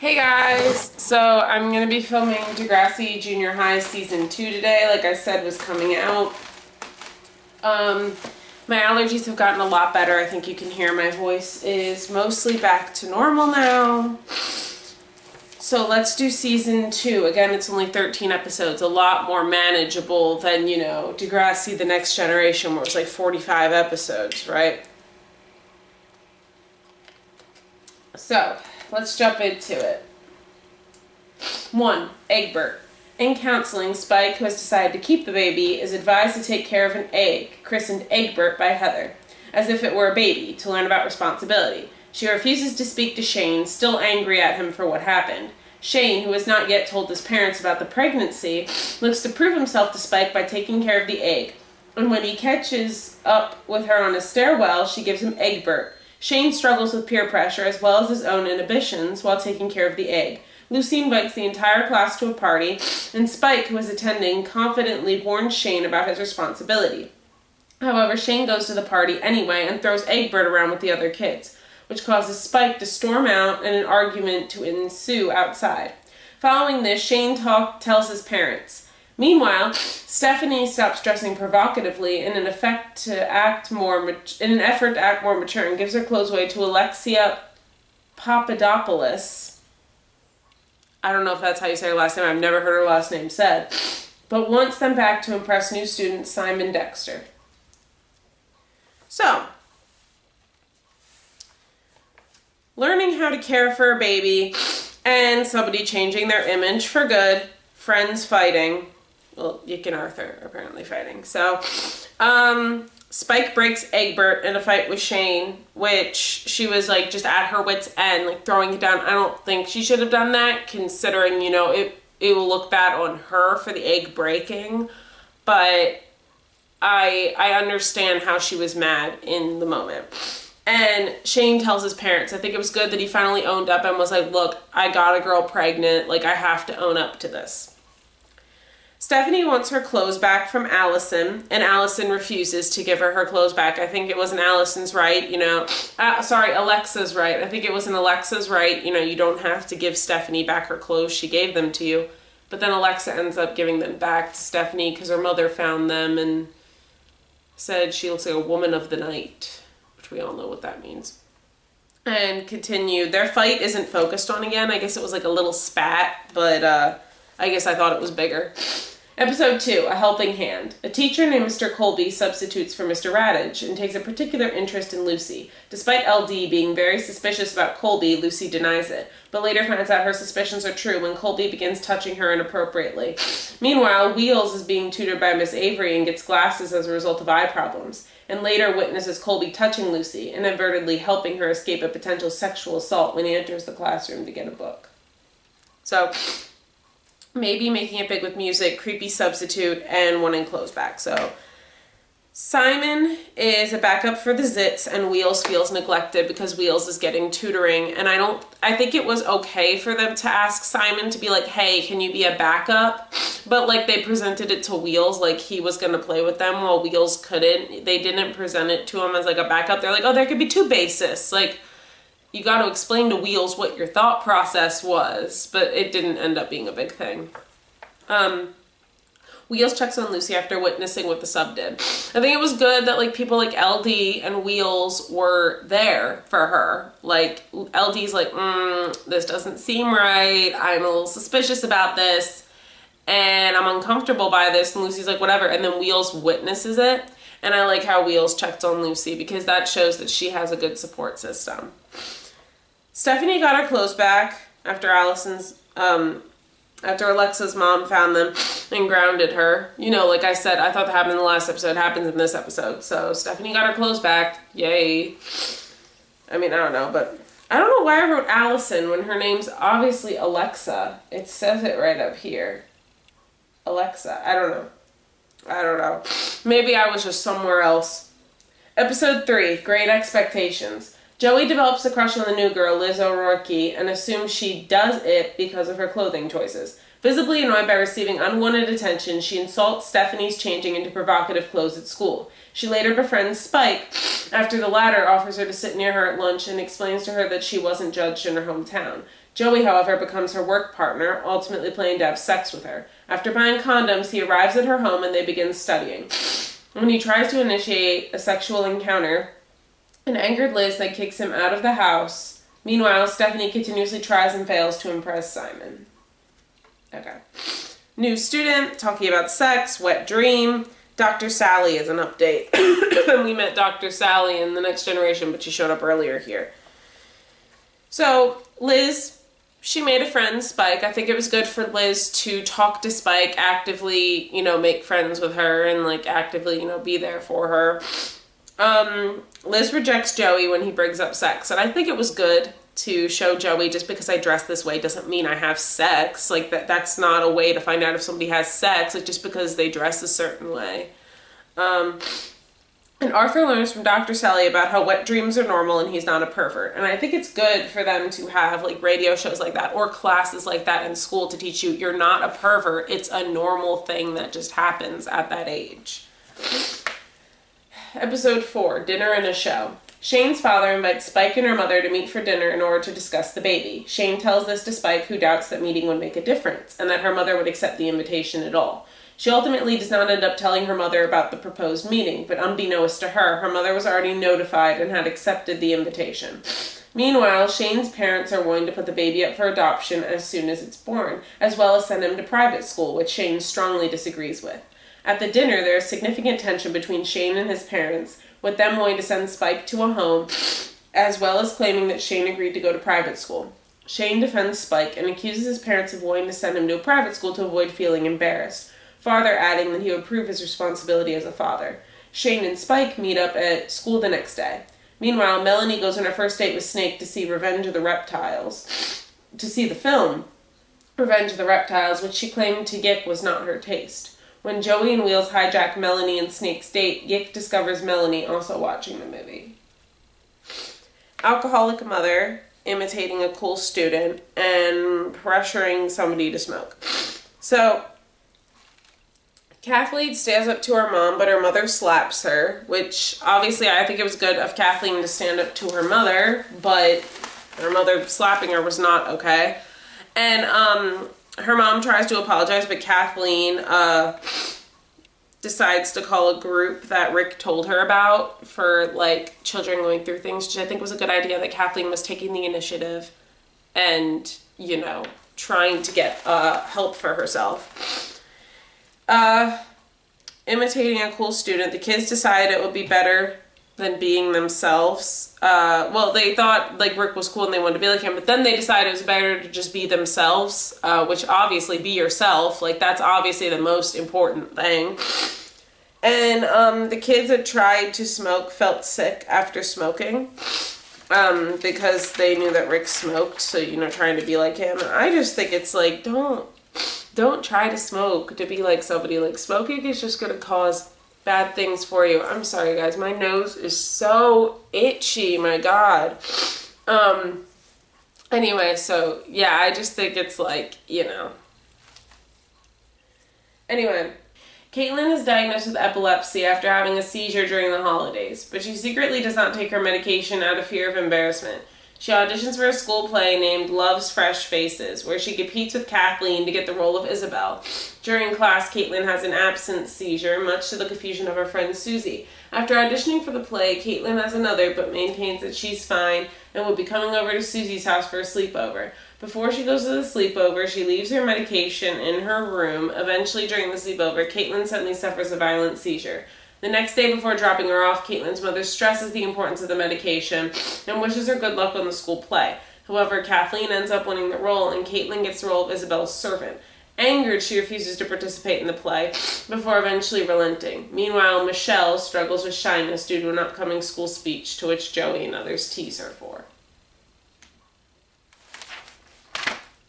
Hey guys, so I'm going to be filming Degrassi Junior High Season 2 today, like I said was coming out. My allergies have gotten a lot better. I think you can hear my voice is mostly back to normal now. So let's do Season 2. Again, it's only 13 episodes, a lot more manageable than, you know, Degrassi The Next Generation where it's like 45 episodes, right? So, let's jump into it. 1. Egbert. In counseling, Spike, who has decided to keep the baby, is advised to take care of an egg, christened Egbert by Heather, as if it were a baby, to learn about responsibility. She refuses to speak to Shane, still angry at him for what happened. Shane, who has not yet told his parents about the pregnancy, looks to prove himself to Spike by taking care of the egg, and when he catches up with her on a stairwell, she gives him Egbert. Shane struggles with peer pressure as well as his own inhibitions while taking care of the egg. Lucy invites the entire class to a party, and Spike, who is attending, confidently warns Shane about his responsibility. However, Shane goes to the party anyway and throws Egbert around with the other kids, which causes Spike to storm out and an argument to ensue outside. Following this, Shane tells his parents. Meanwhile, Stephanie stops dressing provocatively in an effort to act more mature and gives her clothes away to Alexia Papadopoulos. I don't know if that's how you say her last name. I've never heard her last name said. But wants them back to impress new student Simon Dexter. So, learning how to care for a baby and somebody changing their image for good, friends fighting. Well, Yick and Arthur are apparently fighting. So, Spike breaks Egbert in a fight with Shane, which she was like just at her wit's end, like throwing it down. I don't think she should have done that, considering, you know, it will look bad on her for the egg breaking. But I understand how she was mad in the moment. And Shane tells his parents, I think it was good that he finally owned up and was like, look, I got a girl pregnant, like I have to own up to this. Stephanie wants her clothes back from Allison, and Allison refuses to give her clothes back. I think it wasn't Allison's right, you know. Alexa's right. I think it was an Alexa's right. You know, you don't have to give Stephanie back her clothes. She gave them to you. But then Alexa ends up giving them back to Stephanie because her mother found them and said she looks like a woman of the night, which we all know what that means. And continued. Their fight isn't focused on again. I guess it was like a little spat, but I guess I thought it was bigger. Episode 2, A Helping Hand. A teacher named Mr. Colby substitutes for Mr. Radage and takes a particular interest in Lucy. Despite LD being very suspicious about Colby, Lucy denies it, but later finds out her suspicions are true when Colby begins touching her inappropriately. Meanwhile, Wheels is being tutored by Miss Avery and gets glasses as a result of eye problems, and later witnesses Colby touching Lucy, inadvertently helping her escape a potential sexual assault when he enters the classroom to get a book. So, maybe making it big with music, creepy substitute, and wanting clothes back. So, Simon is a backup for the Zits, and Wheels feels neglected because Wheels is getting tutoring. And I think it was okay for them to ask Simon to be like, hey, can you be a backup? But, like, they presented it to Wheels like he was going to play with them while Wheels couldn't. They didn't present it to him as, like, a backup. They're like, oh, there could be two bassists. Like, you got to explain to Wheels what your thought process was, but it didn't end up being a big thing. Wheels checks on Lucy after witnessing what the sub did. I think it was good that, like, people like LD and Wheels were there for her. Like, LD's like, this doesn't seem right. I'm a little suspicious about this, and I'm uncomfortable by this. And Lucy's like, whatever. And then Wheels witnesses it. And I like how Wheels checked on Lucy because that shows that she has a good support system. Stephanie got her clothes back after after Alexa's mom found them and grounded her. You know, like I said, I thought that happened in the last episode, happens in this episode. So Stephanie got her clothes back. Yay. I mean, I don't know, but I don't know why I wrote Allison when her name's obviously Alexa. It says it right up here. Alexa. I don't know. Maybe I was just somewhere else. Episode 3, Great Expectations. Joey develops a crush on the new girl, Liz O'Rourke, and assumes she does it because of her clothing choices. Visibly annoyed by receiving unwanted attention, she insults Stephanie's changing into provocative clothes at school. She later befriends Spike after the latter offers her to sit near her at lunch and explains to her that she wasn't judged in her hometown. Joey, however, becomes her work partner, ultimately planning to have sex with her. After buying condoms, he arrives at her home and they begin studying. When he tries to initiate a sexual encounter, an angered Liz then kicks him out of the house. Meanwhile, Stephanie continuously tries and fails to impress Simon. Okay. New student, talking about sex, wet dream. Dr. Sally is an update. And we met Dr. Sally in The Next Generation, but she showed up earlier here. So, Liz, she made a friend, Spike. I think it was good for Liz to talk to Spike, actively, make friends with her and, actively, be there for her. Liz rejects Joey when he brings up sex, and I think it was good to show Joey just because I dress this way doesn't mean I have sex. That's not a way to find out if somebody has sex, just because they dress a certain way. And Arthur learns from Dr. Sally about how wet dreams are normal and he's not a pervert. And I think it's good for them to have radio shows like that or classes like that in school to teach you you're not a pervert. It's a normal thing that just happens at that age. Episode 4, Dinner and a Show. Shane's father invites Spike and her mother to meet for dinner in order to discuss the baby. Shane tells this to Spike, who doubts that meeting would make a difference, and that her mother would accept the invitation at all. She ultimately does not end up telling her mother about the proposed meeting, but unbeknownst to her, her mother was already notified and had accepted the invitation. Meanwhile, Shane's parents are willing to put the baby up for adoption as soon as it's born, as well as send him to private school, which Shane strongly disagrees with. At the dinner, there is significant tension between Shane and his parents, with them wanting to send Spike to a home, as well as claiming that Shane agreed to go to private school. Shane defends Spike and accuses his parents of wanting to send him to a private school to avoid feeling embarrassed, farther adding that he would prove his responsibility as a father. Shane and Spike meet up at school the next day. Meanwhile, Melanie goes on her first date with Snake to see the film Revenge of the Reptiles, which she claimed to Yik was not her taste. When Joey and Wheels hijack Melanie and Snake's date, Yik discovers Melanie also watching the movie. Alcoholic mother imitating a cool student and pressuring somebody to smoke. So, Kathleen stands up to her mom, but her mother slaps her, which obviously I think it was good of Kathleen to stand up to her mother, but her mother slapping her was not okay. And her mom tries to apologize, but Kathleen decides to call a group that Rick told her about for children going through things, which I think was a good idea, that Kathleen was taking the initiative and, trying to get help for herself. Imitating a cool student, the kids decided it would be better than being themselves. They thought Rick was cool and they wanted to be like him, but then they decided it was better to just be themselves, which obviously be yourself. That's obviously the most important thing. And the kids that tried to smoke felt sick after smoking, because they knew that Rick smoked, so trying to be like him. And I just think it's don't try to smoke to be like somebody. Smoking is just going to cause bad things for you. I'm sorry, guys. My nose is so itchy. My God. Anyway, so, yeah, I just think it's Anyway, Caitlin is diagnosed with epilepsy after having a seizure during the holidays, but she secretly does not take her medication out of fear of embarrassment. She auditions for a school play named Love's Fresh Faces, where she competes with Kathleen to get the role of Isabel. During class, Caitlin has an absence seizure, much to the confusion of her friend Susie. After auditioning for the play, Caitlin has another, but maintains that she's fine and will be coming over to Susie's house for a sleepover. Before she goes to the sleepover, she leaves her medication in her room. Eventually, during the sleepover, Caitlin suddenly suffers a violent seizure. The next day before dropping her off, Caitlin's mother stresses the importance of the medication and wishes her good luck on the school play. However, Kathleen ends up winning the role, and Caitlin gets the role of Isabel's servant. Angered, she refuses to participate in the play, before eventually relenting. Meanwhile, Michelle struggles with shyness due to an upcoming school speech, to which Joey and others tease her for.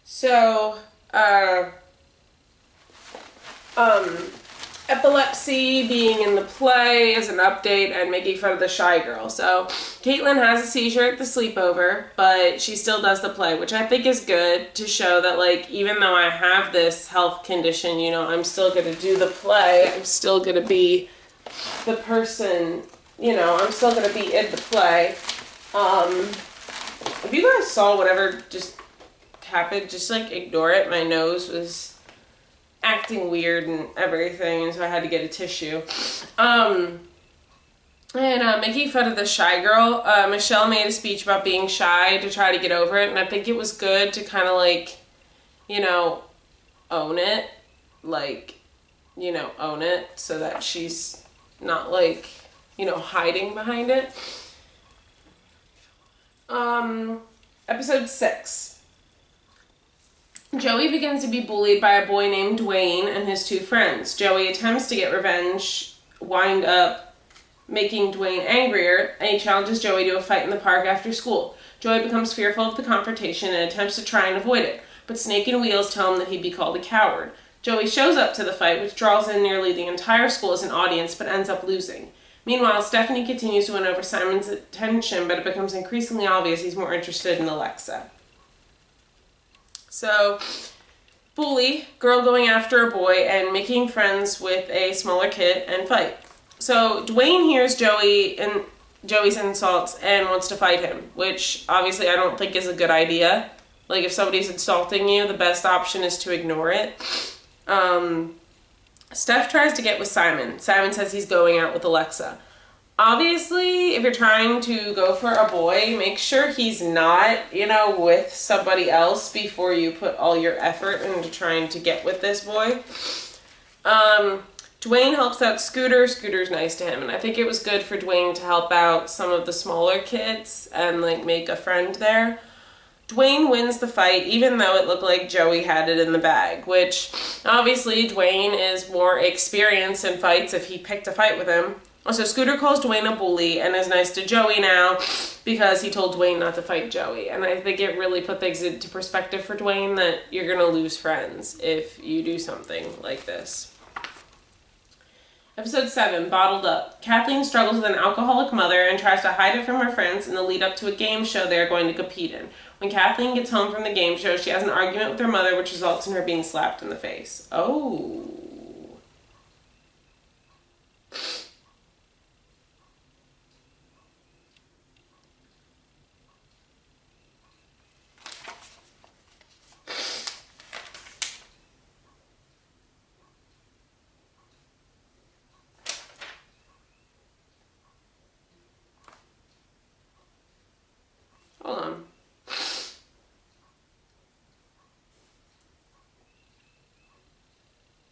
So, epilepsy being in the play is an update and making fun of the shy girl. So Caitlin has a seizure at the sleepover, but she still does the play, which I think is good to show that even though I have this health condition, I'm still going to do the play. I'm still going to be the person, I'm still going to be in the play. If you guys saw whatever just happened, just like ignore it. My nose was acting weird and everything, and so I had to get a tissue. Making fun of the shy girl, Michelle made a speech about being shy to try to get over it, and I think it was good to kind of like, you know, own it, like, you know, own it so that she's not like, you know, hiding behind it. Episode 6. Joey begins to be bullied by a boy named Dwayne and his 2 friends. Joey attempts to get revenge, wind up making Dwayne angrier, and he challenges Joey to a fight in the park after school. Joey becomes fearful of the confrontation and attempts to try and avoid it, but Snake and Wheels tell him that he'd be called a coward. Joey shows up to the fight, which draws in nearly the entire school as an audience, but ends up losing. Meanwhile, Stephanie continues to win over Simon's attention, but it becomes increasingly obvious he's more interested in Alexa. So, bully, girl going after a boy and making friends with a smaller kid and fight. So Dwayne hears Joey's insults and wants to fight him, which obviously I don't think is a good idea. Like, if somebody's insulting you, the best option is to ignore it. Steph tries to get with Simon. Simon says he's going out with Alexa. Obviously, if you're trying to go for a boy, make sure he's not, you know, with somebody else before you put all your effort into trying to get with this boy. Dwayne helps out Scooter. Scooter's nice to him, and I think it was good for Dwayne to help out some of the smaller kids and, like, make a friend there. Dwayne wins the fight, even though it looked like Joey had it in the bag, which, obviously, Dwayne is more experienced in fights if he picked a fight with him. So Scooter calls Dwayne a bully and is nice to Joey now because he told Dwayne not to fight Joey. And I think it really put things into perspective for Dwayne that you're going to lose friends if you do something like this. Episode 7, Bottled Up. Kathleen struggles with an alcoholic mother and tries to hide it from her friends in the lead up to a game show they are going to compete in. When Kathleen gets home from the game show, she has an argument with her mother, which results in her being slapped in the face. Oh. Hold on.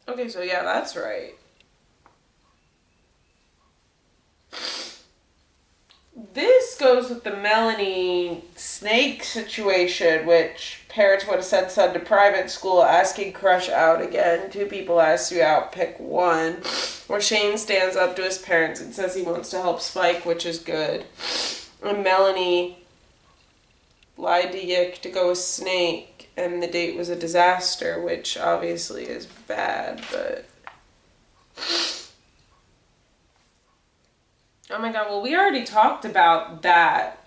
Okay, so yeah, that's right. This goes with the Melanie Snake situation, which parents would have sent son to private school, asking crush out again. 2 people asked you out, pick one. Where Shane stands up to his parents and says he wants to help Spike, which is good. And Melanie lied to Yick to go with Snake, and the date was a disaster, which obviously is bad, but... Oh my god, well, we already talked about that,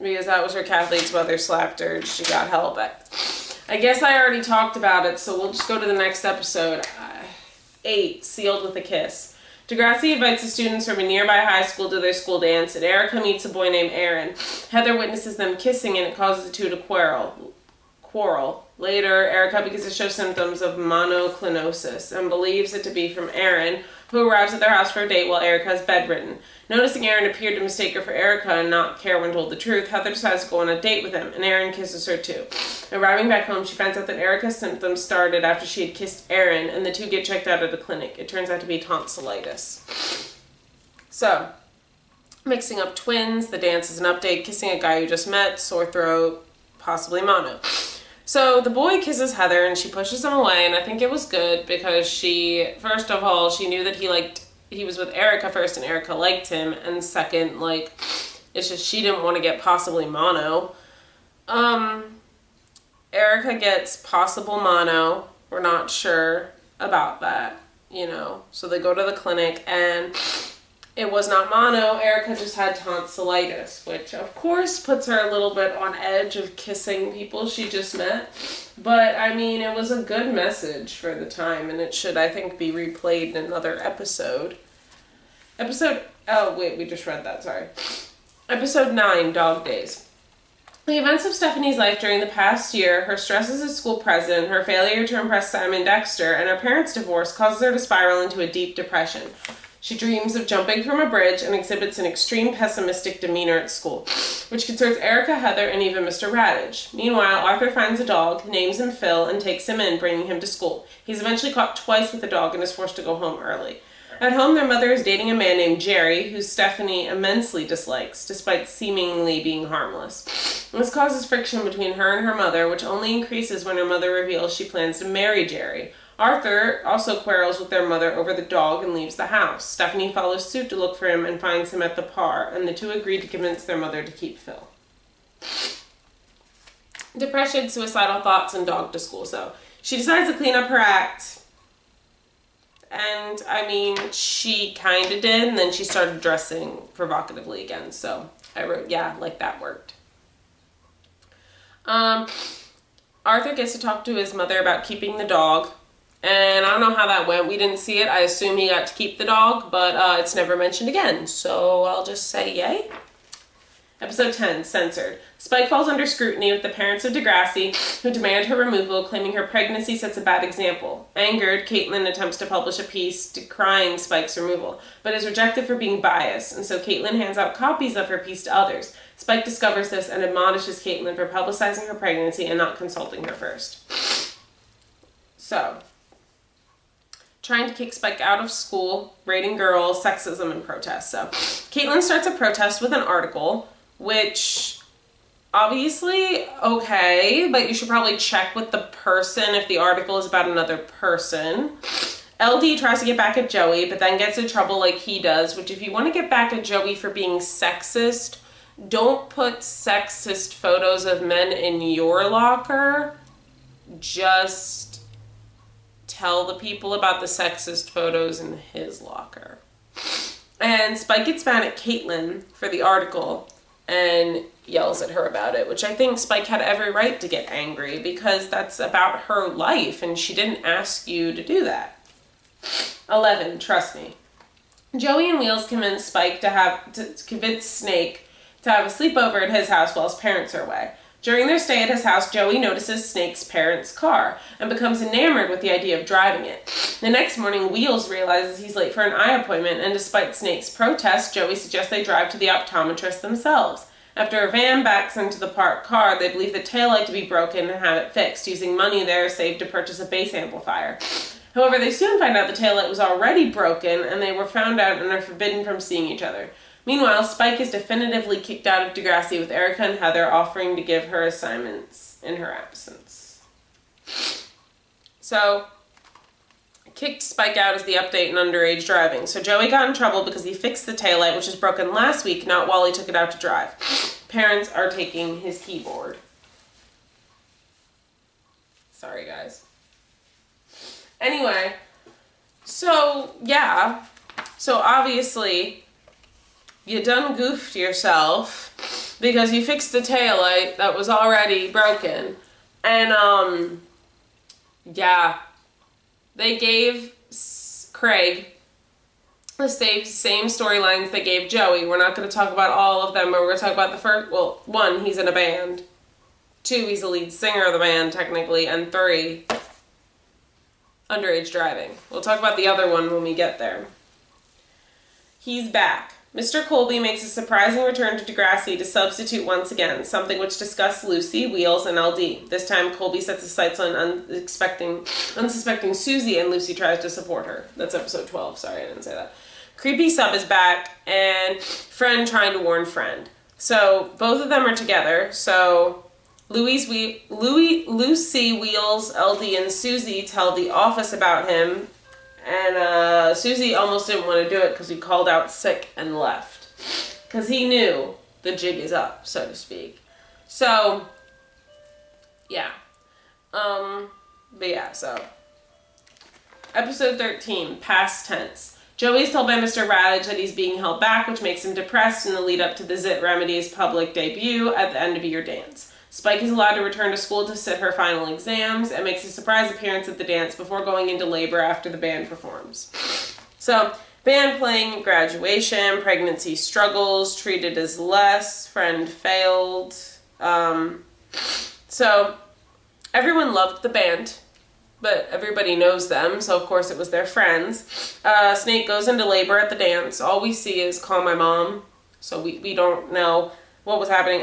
because that was where Kathleen's mother slapped her and she got help. I guess I already talked about it, so we'll just go to the next episode. 8, Sealed with a Kiss. Degrassi invites the students from a nearby high school to their school dance, and Erica meets a boy named Aaron. Heather witnesses them kissing, and it causes the two to quarrel. Later, Erica begins to show symptoms of monoclinosis and believes it to be from Aaron, who arrives at their house for a date while Erica is bedridden. Noticing Aaron appeared to mistake her for Erica and not care when told the truth, Heather decides to go on a date with him, and Aaron kisses her too. Arriving back home, she finds out that Erica's symptoms started after she had kissed Aaron, and the two get checked out at a clinic. It turns out to be tonsillitis. So, mixing up twins, the dance is an update, kissing a guy you just met, sore throat, possibly mono. So the boy kisses Heather and she pushes him away, and I think it was good because first of all, she knew that he was with Erica first and Erica liked him, and second, like, it's just she didn't want to get possibly mono. Erica gets possible mono. We're not sure about that, you know. So they go to the clinic and it was not mono. Erica just had tonsillitis, which of course puts her a little bit on edge of kissing people she just met. But I mean, it was a good message for the time, and it should, I think, be replayed in another episode. Oh wait, we just read that, sorry. Episode 9, Dog Days. The events of Stephanie's life during the past year, her stresses as school president, her failure to impress Simon Dexter, and her parents' divorce causes her to spiral into a deep depression. She dreams of jumping from a bridge and exhibits an extreme pessimistic demeanor at school, which concerns Erica, Heather, and even Mr. Radich. Meanwhile, Arthur finds a dog, names him Phil, and takes him in, bringing him to school. He's eventually caught twice with the dog and is forced to go home early. At home, their mother is dating a man named Jerry, who Stephanie immensely dislikes, despite seemingly being harmless. This causes friction between her and her mother, which only increases when her mother reveals she plans to marry Jerry. Arthur also quarrels with their mother over the dog and leaves the house. Stephanie follows suit to look for him and finds him at the par, and the two agree to convince their mother to keep Phil. Depression, suicidal thoughts, and dog to school. So she decides to clean up her act. And, I mean, she kind of did, and then she started dressing provocatively again. So I wrote, yeah, like that worked. Arthur gets to talk to his mother about keeping the dog. And I don't know how that went. We didn't see it. I assume he got to keep the dog, but it's never mentioned again. So I'll just say yay. Episode 10, Censored. Spike falls under scrutiny with the parents of Degrassi, who demand her removal, claiming her pregnancy sets a bad example. Angered, Caitlin attempts to publish a piece decrying Spike's removal, but is rejected for being biased, and so Caitlin hands out copies of her piece to others. Spike discovers this and admonishes Caitlin for publicizing her pregnancy and not consulting her first. So, trying to kick Spike out of school, rating girls, sexism, and protests. So, Caitlin starts a protest with an article, which, obviously, okay, but you should probably check with the person if the article is about another person. LD tries to get back at Joey, but then gets in trouble like he does, which if you want to get back at Joey for being sexist, don't put sexist photos of men in your locker. Just tell the people about the sexist photos in his locker. And Spike gets mad at Caitlin for the article and yells at her about it, which I think Spike had every right to get angry because that's about her life and she didn't ask you to do that. 11, trust me. Joey and Wheels convince Spike to convince Snake to have a sleepover at his house while his parents are away. During their stay at his house, Joey notices Snake's parents' car and becomes enamored with the idea of driving it. The next morning, Wheels realizes he's late for an eye appointment, and despite Snake's protest, Joey suggests they drive to the optometrist themselves. After a van backs into the parked car, they believe the taillight to be broken and have it fixed, using money there saved to purchase a bass amplifier. However, they soon find out the taillight was already broken, and they were found out and are forbidden from seeing each other. Meanwhile, Spike is definitively kicked out of Degrassi, with Erica and Heather offering to give her assignments in her absence. So, kicked Spike out is the update in underage driving. So Joey got in trouble because he fixed the taillight, which was broken last week, not while he took it out to drive. Parents are taking his keyboard. Sorry, guys. Anyway, so, yeah. So, obviously, you done goofed yourself because you fixed the taillight that was already broken. And, yeah, they gave Craig the same storylines they gave Joey. We're not going to talk about all of them, but we're going to talk about the first, well, 1, he's in a band. 2, he's the lead singer of the band, technically. And 3, underage driving. We'll talk about the other one when we get there. He's back. Mr. Colby makes a surprising return to Degrassi to substitute once again, something which disgusts Lucy, Wheels, and LD. This time, Colby sets his sights on unsuspecting Susie, and Lucy tries to support her. That's episode 12. Sorry, I didn't say that. Creepy Sub is back, and Friend trying to warn Friend. So, both of them are together. So, Lucy, Wheels, LD, and Susie tell the office about him. And Susie almost didn't want to do it because he called out sick and left. Because he knew the jig is up, so to speak. So, yeah. But yeah, so. Episode 13, Past Tense. Joey's told by Mr. Radich that he's being held back, which makes him depressed in the lead up to the Zit Remedy's public debut at the end of year dance. Spike is allowed to return to school to sit her final exams and makes a surprise appearance at the dance before going into labor after the band performs. So, band playing, graduation, pregnancy struggles, treated as less, Friend failed, So everyone loved the band, but everybody knows them, so of course it was their friends. Snake goes into labor at the dance. All we see is call my mom, so we don't know what was happening.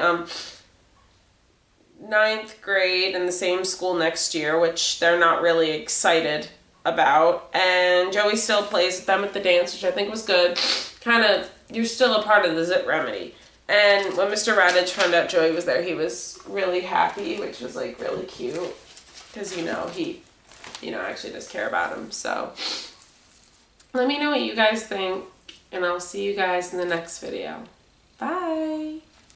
9th grade in the same school next year, which they're not really excited about, and Joey still plays with them at the dance, which I think was good. Kind of, you're still a part of the Zit Remedy. And when Mr. Radich found out Joey was there, he was really happy, which was like really cute, because he actually does care about him. So let me know what you guys think, and I'll see you guys in the next video. Bye.